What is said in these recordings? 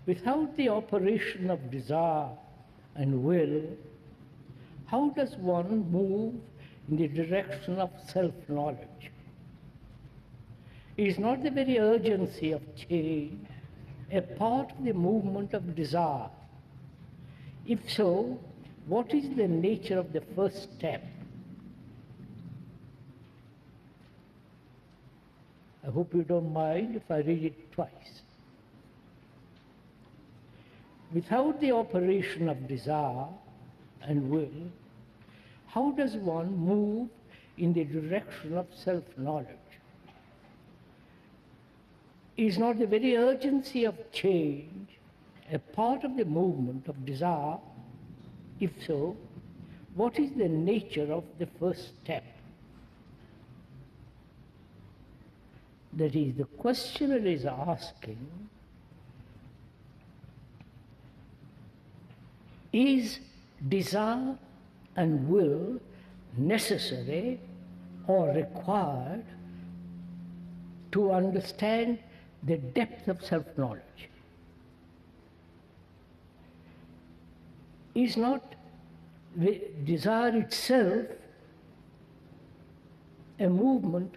Without the operation of desire and will, how does one move in the direction of self-knowledge? Is not the very urgency of change a part of the movement of desire? If so, what is the nature of the first step? I hope you don't mind if I read it twice. Without the operation of desire and will, how does one move in the direction of self-knowledge? Is not the very urgency of change a part of the movement of desire? If so, what is the nature of the first step? That is, the questioner is asking, is desire and will necessary or required to understand the depth of self-knowledge? Is not the desire itself a movement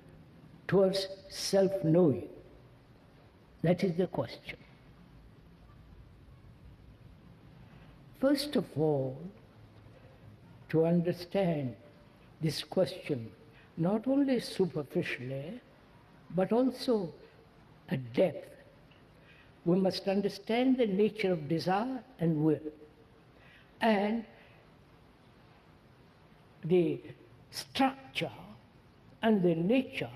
towards self-knowing? That is the question. First of all, to understand this question, not only superficially, but also at depth, we must understand the nature of desire and will, and the structure and the nature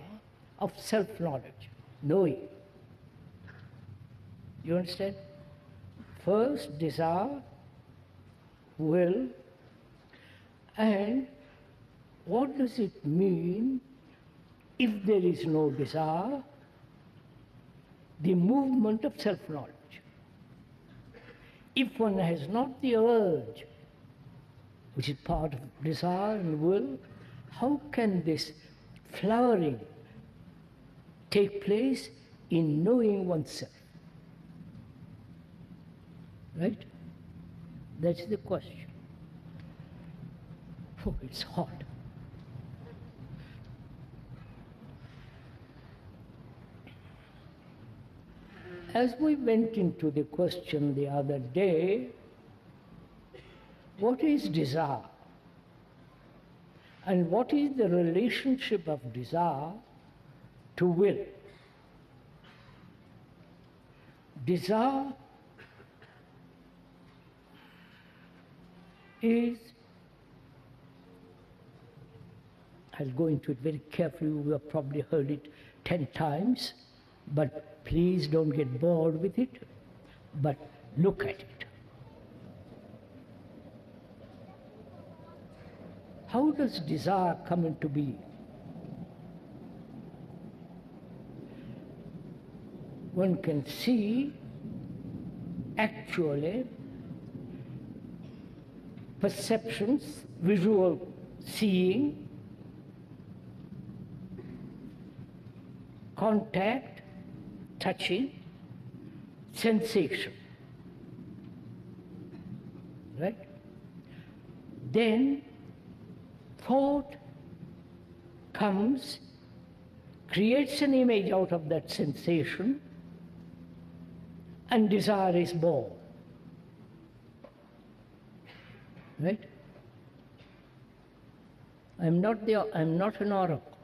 of self-knowledge, knowing. You understand? First, desire, will, and what does it mean if there is no desire? The movement of self-knowledge. If one has not the urge, which is part of desire and will, how can this flowering take place in knowing oneself? Right? That's the question. Oh, it's hot. As we went into the question the other day, what is desire? And what is the relationship of desire to will? Desire is, I'll go into it very carefully, you have probably heard it 10 times, but please don't get bored with it, but look at it. How does desire come into being? One can see actually perceptions, visual seeing, contact, touching, sensation. Right? Then thought comes, creates an image out of that sensation, and desire is born. Right? I'm not an oracle.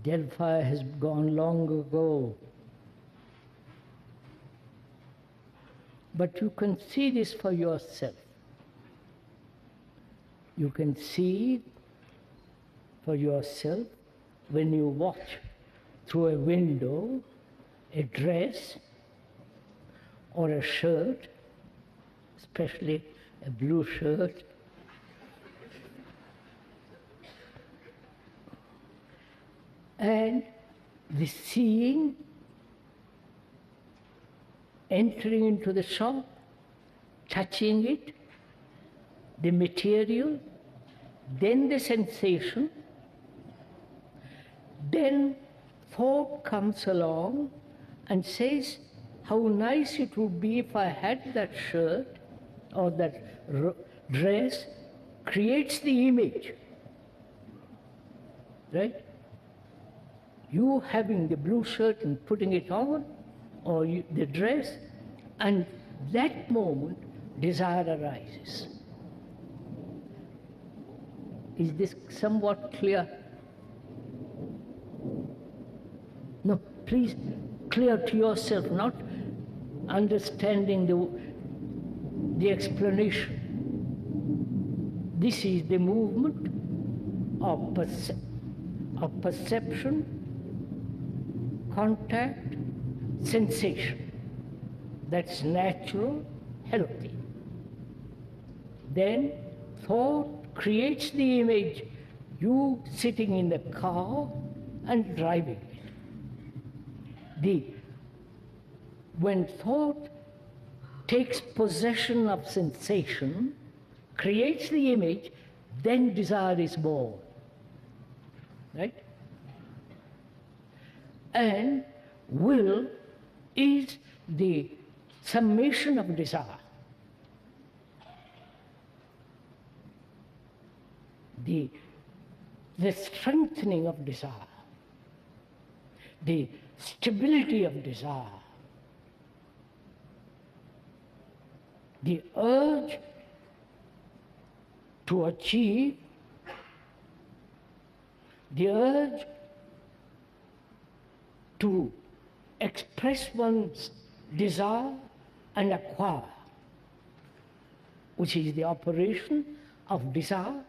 Delphi has gone long ago. But you can see this for yourself. You can see for yourself when you watch through a window a dress or a shirt, especially a blue shirt, and the seeing, entering into the shop, touching it, the material, then the sensation, then thought comes along and says, how nice it would be if I had that shirt or that dress, creates the image, right? You having the blue shirt and putting it on, or the dress, and that moment desire arises. Is this somewhat clear? No, please, clear to yourself, not understanding the explanation. This is the movement of perception, contact, sensation. That's natural, healthy. Then thought creates the image, you sitting in the car and driving it. When thought takes possession of sensation, creates the image, then desire is born. Right? And will is the summation of desire. The strengthening of desire, the stability of desire, the urge to achieve, the urge to express one's desire and acquire, which is the operation of desire,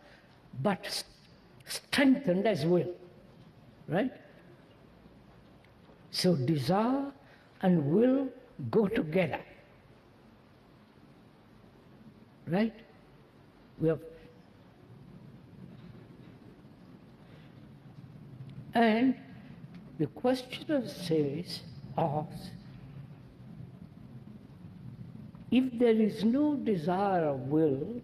but strengthened as will, right? So desire and will go together, right? We have, and the questioner asks, if there is no desire of will,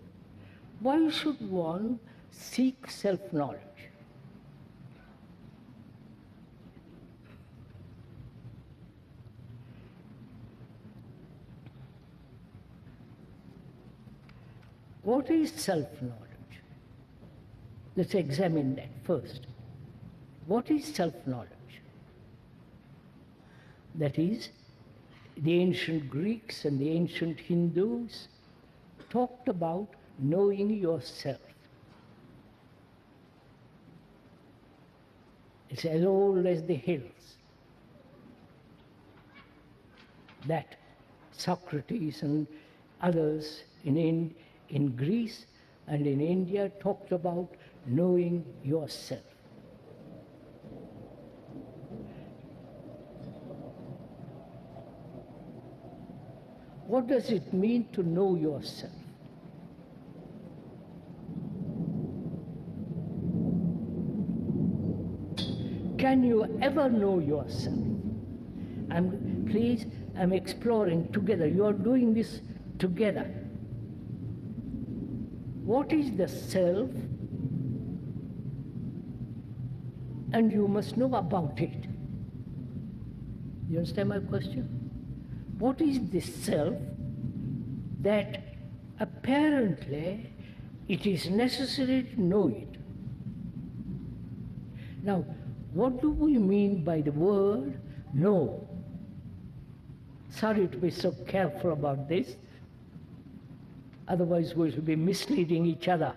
why should one seek self-knowledge? What is self-knowledge? Let's examine that first. What is self-knowledge? That is, the ancient Greeks and the ancient Hindus talked about knowing yourself. It's as old as the hills. That Socrates and others in Greece and in India talked about knowing yourself. What does it mean to know yourself? Can you ever know yourself? I'm exploring together. You are doing this together. What is the self? And you must know about it. You understand my question? What is the self that apparently it is necessary to know it? Now, what do we mean by the word know? Sorry to be so careful about this. Otherwise we will be misleading each other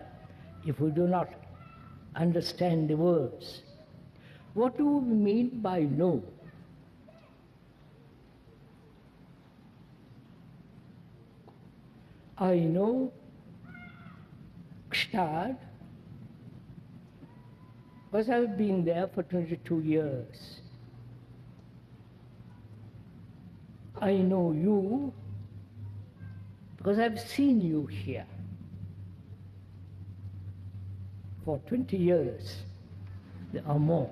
if we do not understand the words. What do we mean by know? I know Gstaad because I've been there for 22 years. I know you because I've seen you here for 20 years or more.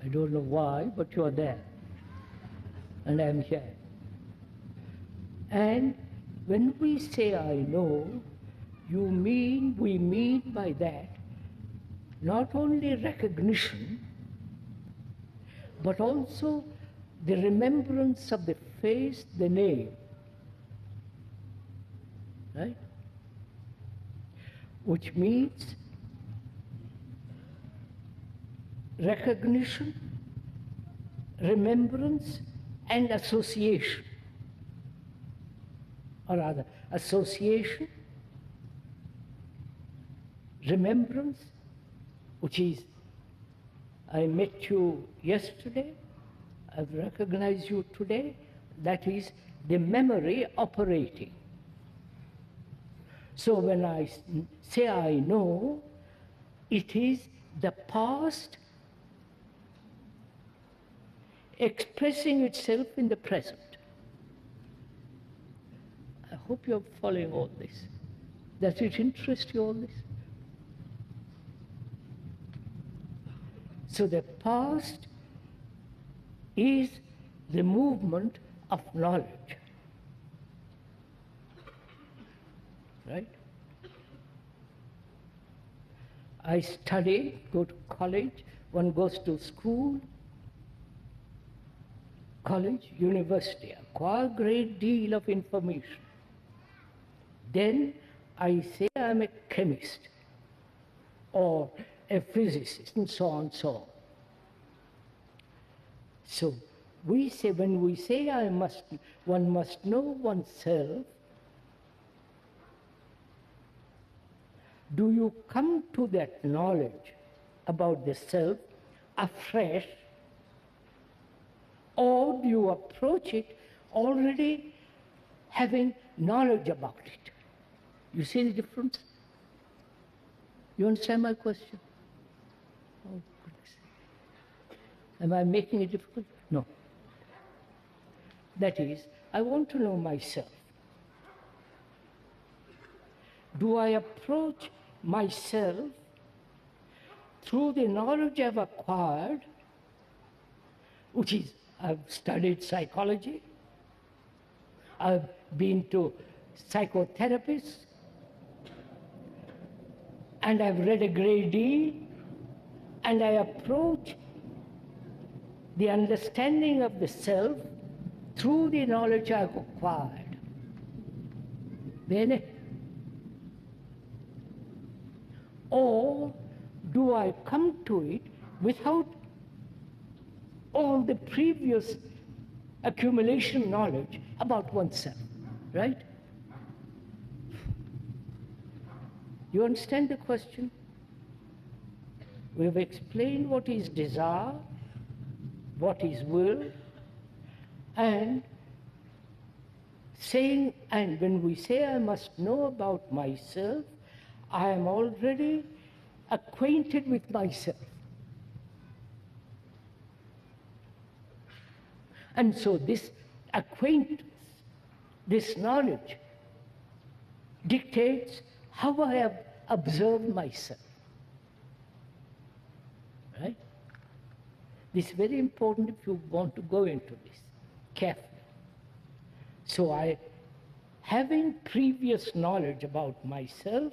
I don't know why, but you're there, and I'm here. And when we say I know, we mean by that not only recognition, but also the remembrance of the face, the name. Right? Which means recognition, remembrance, and association. Or rather, association, remembrance, which is, I met you yesterday, I've recognized you today, that is the memory operating. So when I say I know, it is the past expressing itself in the present. I hope you're following all this. Does it interest you, all this? So the past is the movement of knowledge. Right? I study, go to college, one goes to school, college, university, acquire a great deal of information. Then I say I'm a chemist or a physicist and so on and so on. So we say, when we say one must know oneself, do you come to that knowledge about the self afresh, or do you approach it already having knowledge about it? You see the difference? You understand my question? Oh, goodness. Am I making it difficult? No. That is, I want to know myself. Do I approach myself through the knowledge I've acquired, which is, I've studied psychology, I've been to psychotherapists, and I've read a great deal, and I approach the understanding of the self through the knowledge I've acquired. Bene? Or do I come to it without all the previous accumulation knowledge about oneself, right? You understand the question? We have explained what is desire, what is will, and saying, and when we say I must know about myself, I am already acquainted with myself. And so this acquaintance, this knowledge, dictates how I have observed myself. Right? This is very important if you want to go into this carefully. So having previous knowledge about myself,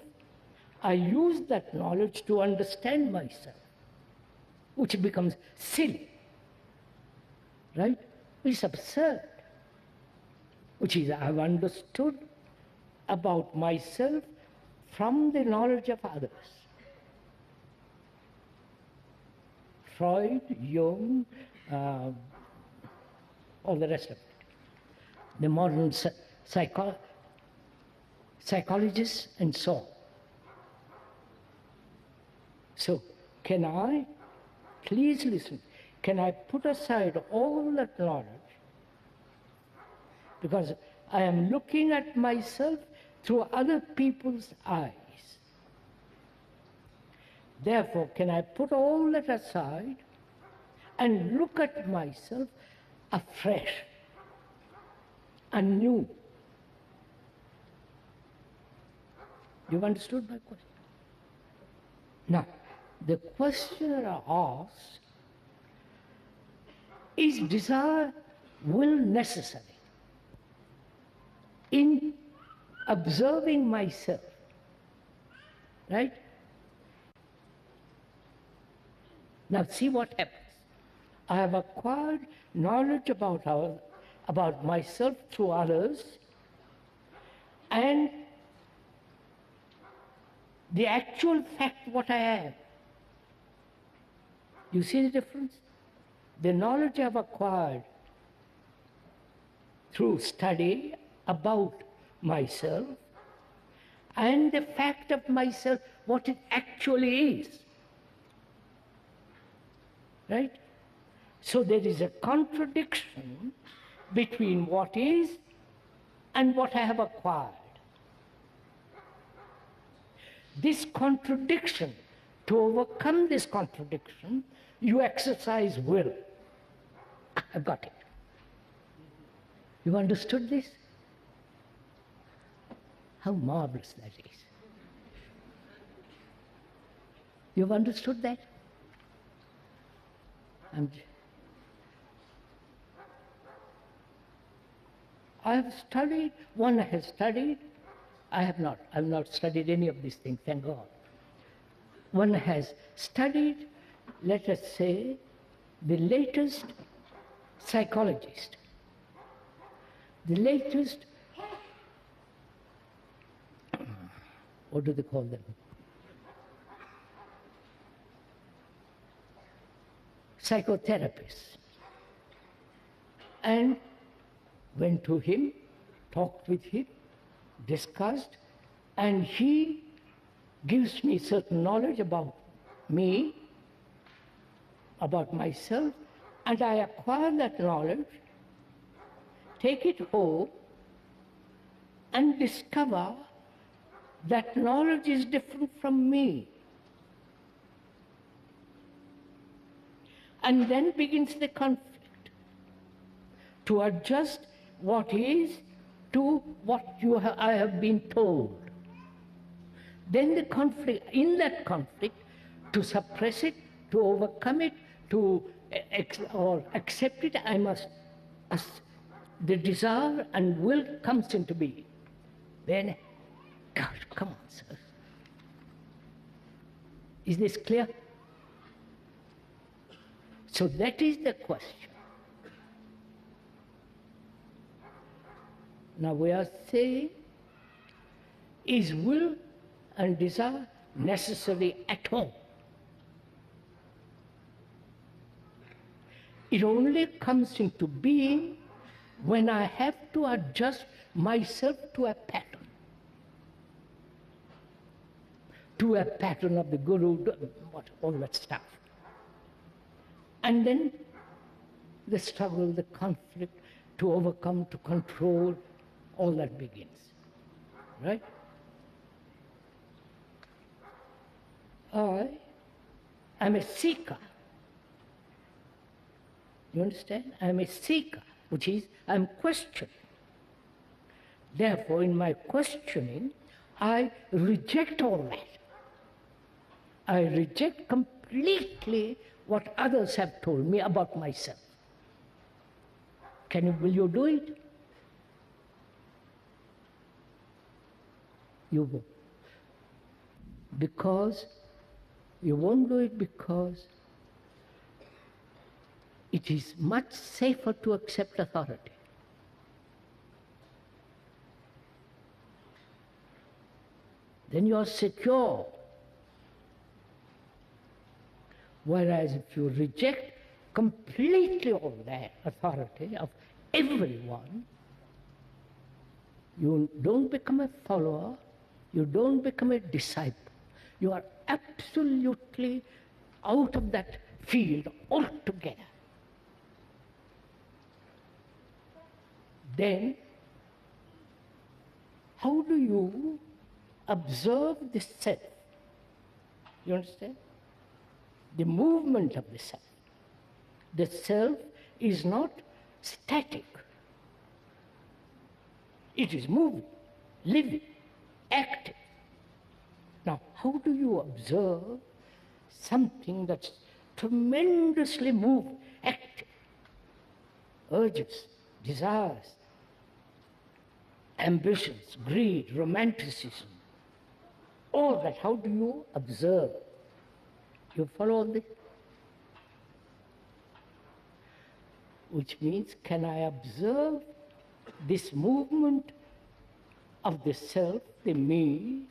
I use that knowledge to understand myself, which becomes silly, right? It's absurd, which is I've understood about myself from the knowledge of others. Freud, Jung, all the rest of it. The modern psychologists and so on. So, can I, please listen, can I put aside all that knowledge, because I am looking at myself through other people's eyes. Therefore, can I put all that aside and look at myself afresh, anew? You've understood my question? Now, the questioner asks, is desire will necessary in observing myself? Right? Now see what happens. I have acquired knowledge about myself through others, and the actual fact what I am. You see the difference? The knowledge I've acquired through study about myself, and the fact of myself, what it actually is. Right? So there is a contradiction between what is and what I have acquired. This contradiction, to overcome this contradiction, you exercise will. I've got it. You understood this? How marvelous that is. You've understood that? I have studied, one has studied, I have not. I have not studied any of these things, thank God. One has studied, let us say, the latest psychologist, the latest, what do they call them? Psychotherapist. And went to him, talked with him, discussed, and he gives me certain knowledge about me, about myself, and I acquire that knowledge, take it home, and discover that knowledge is different from me. And then begins the conflict to adjust what is to what I have been told. Then the conflict, in that conflict, to suppress it, to overcome it, to accept it, I must, the desire and will comes into being. Then, gosh, come on, sir. Is this clear? So that is the question. Now we are saying, is will and desire necessary at all? It only comes into being when I have to adjust myself to a pattern. To a pattern of the Guru, all that stuff. And then the struggle, the conflict, to overcome, to control, all that begins. Right? I am a seeker. You understand? I am a seeker, which is I am questioning. Therefore, in my questioning, I reject all that. I reject completely what others have told me about myself. Will you do it? You won't. Because you won't do it because it is much safer to accept authority. Then you are secure. Whereas if you reject completely all that authority of everyone, you don't become a follower, you don't become a disciple. You are absolutely out of that field altogether. Then, how do you observe the self? You understand? The movement of the self. The self is not static. It is moving, living, active. Now, how do you observe something that's tremendously moving, active? Urges, desires, ambitions, greed, romanticism, all that, how do you observe? You follow all this? which means can I observe this movement of the self, the me,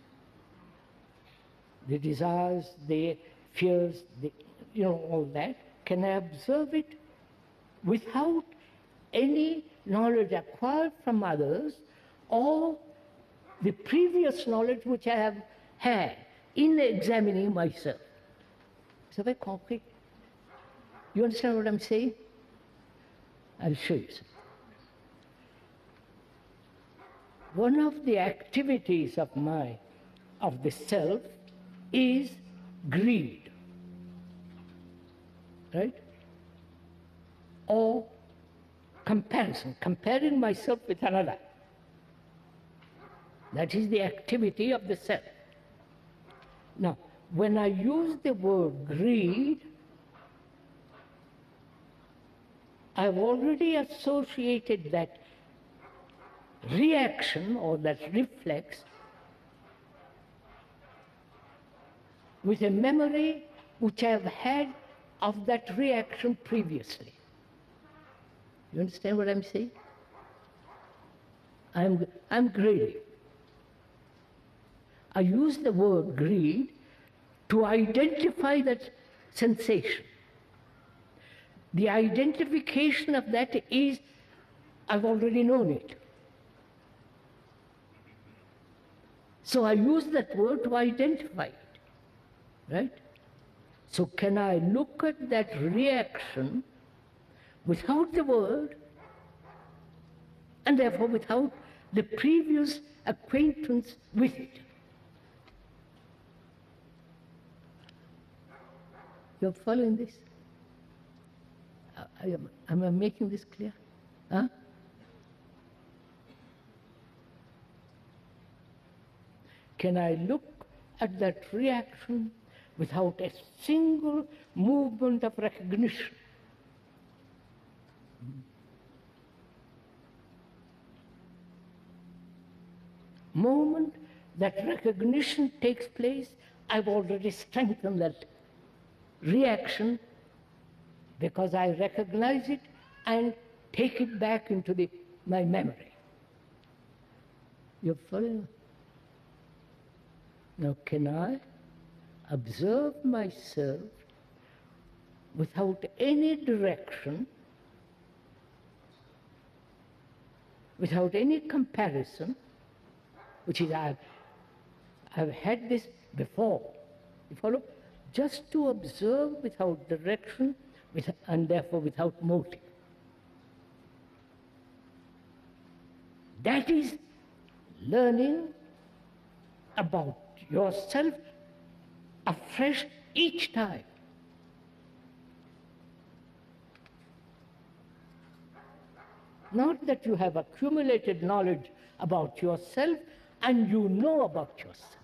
the desires, the fears, all that, can I observe it without any knowledge acquired from others or the previous knowledge which I have had in examining myself? It's very concrete. You understand what I'm saying? I'll show you. One of the activities of the self is greed, right? Or comparison, comparing myself with another. That is the activity of the self. Now, when I use the word greed, I've already associated that reaction or that reflex with a memory which I've had of that reaction previously. You understand what I'm saying? I'm greedy. I use the word greed to identify that sensation. The identification of that is, I've already known it. So I use that word to identify it, right? So can I look at that reaction without the word, and therefore without the previous acquaintance with it? You're following this? Am I making this clear? Huh? Can I look at that reaction without a single movement of recognition? Moment that recognition takes place, I've already strengthened that reaction because I recognize it and take it back into my memory. You're following? Now, can I observe myself without any direction, without any comparison, which is I've had this before. You follow? Just to observe without direction and therefore without motive. That is learning about yourself afresh each time. Not that you have accumulated knowledge about yourself and you know about yourself.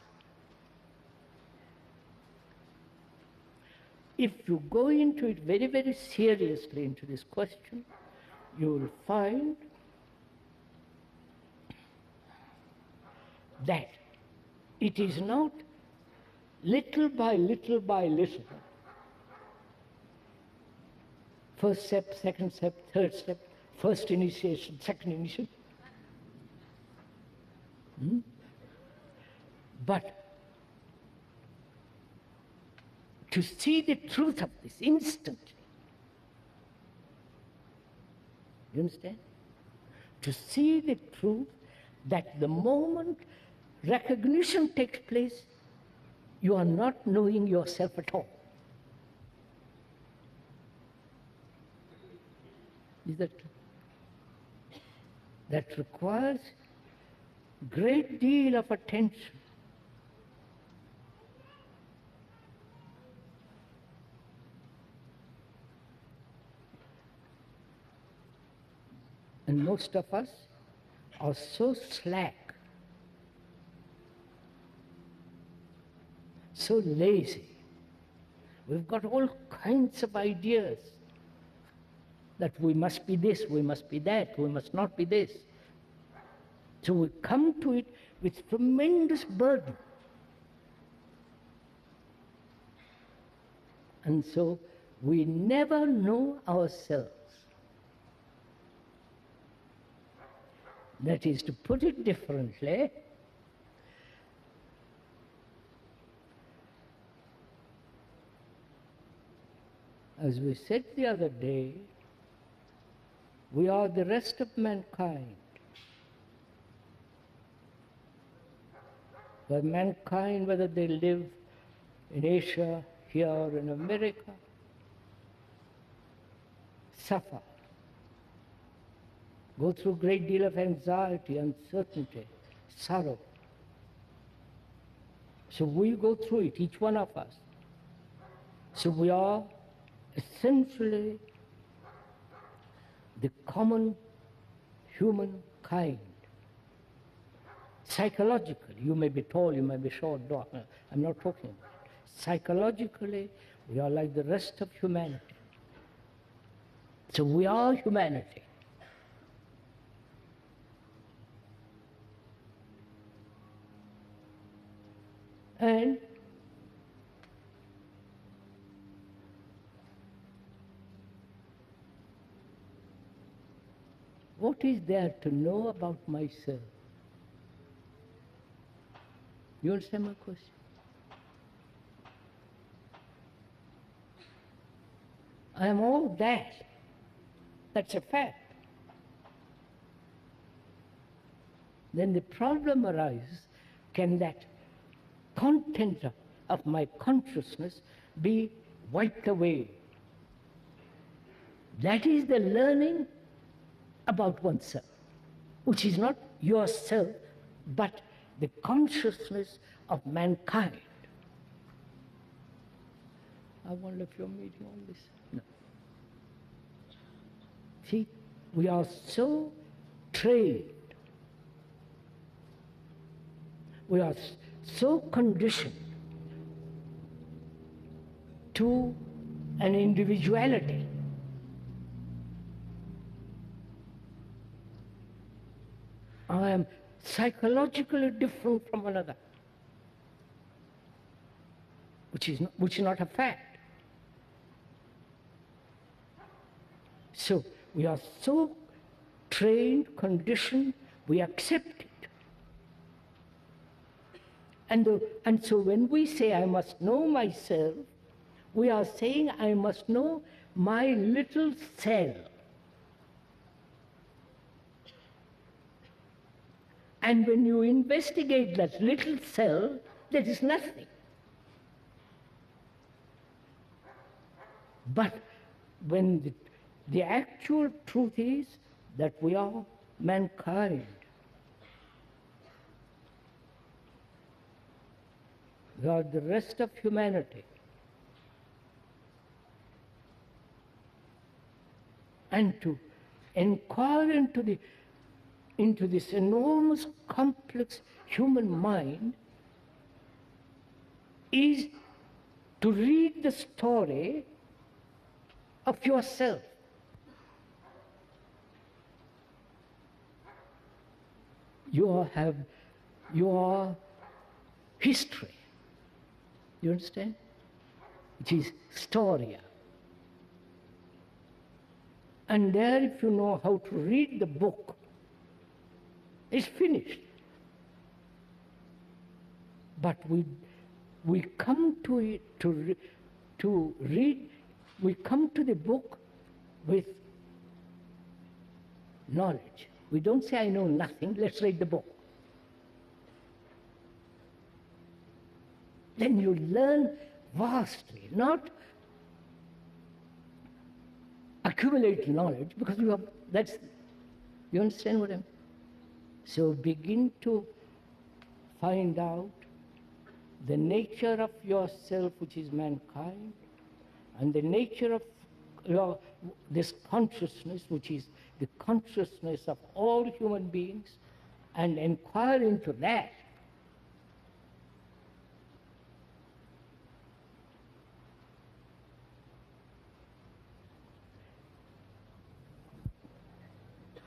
If you go into it very, very seriously into this question, you will find that it is not little by little by little, first step, second step, third step, first initiation, second initiation, but to see the truth of this instantly. You understand? To see the truth that the moment recognition takes place, you are not knowing yourself at all. Is that true? That requires a great deal of attention. And most of us are so slack, so lazy. We've got all kinds of ideas that we must be this, we must be that, we must not be this. So we come to it with tremendous burden. And so we never know ourselves. That is, to put it differently, as we said the other day, we are the rest of mankind. But mankind, whether they live in Asia, here or in America, suffer, go through a great deal of anxiety, uncertainty, sorrow. So we go through it, each one of us. So we are essentially the common human kind. Psychologically, you may be tall, you may be short, dark. I'm not talking about it. Psychologically, we are like the rest of humanity. So we are humanity. And what is there to know about myself? You understand my question? I am all that. That's a fact. Then the problem arises, can that content of my consciousness be wiped away? That is the learning about oneself, which is not yourself, but the consciousness of mankind. I wonder if you're meeting all this. No. See, we are so trained, we are so conditioned to an individuality. I am psychologically different from another, which is not a fact. So we are so trained, conditioned, we accept it. And so when we say I must know myself, we are saying I must know my little cell. And when you investigate that little cell, there is nothing. But when the actual truth is that we are mankind, we are the rest of humanity. And to inquire into this enormous, complex human mind is to read the story of yourself. You are history. You understand? It is storia. And there, if you know how to read the book, it's finished. But we come to it to read. We come to the book with knowledge. We don't say, I know nothing, let's read the book. Then you learn vastly, not accumulate knowledge, because you understand what I mean? So begin to find out the nature of yourself, which is mankind, and the nature of this consciousness, which is the consciousness of all human beings, and inquire into that.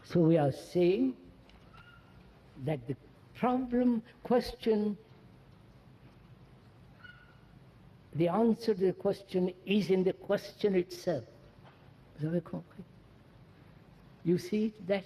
So we are saying that the question, the answer to the question is in the question itself. You see that?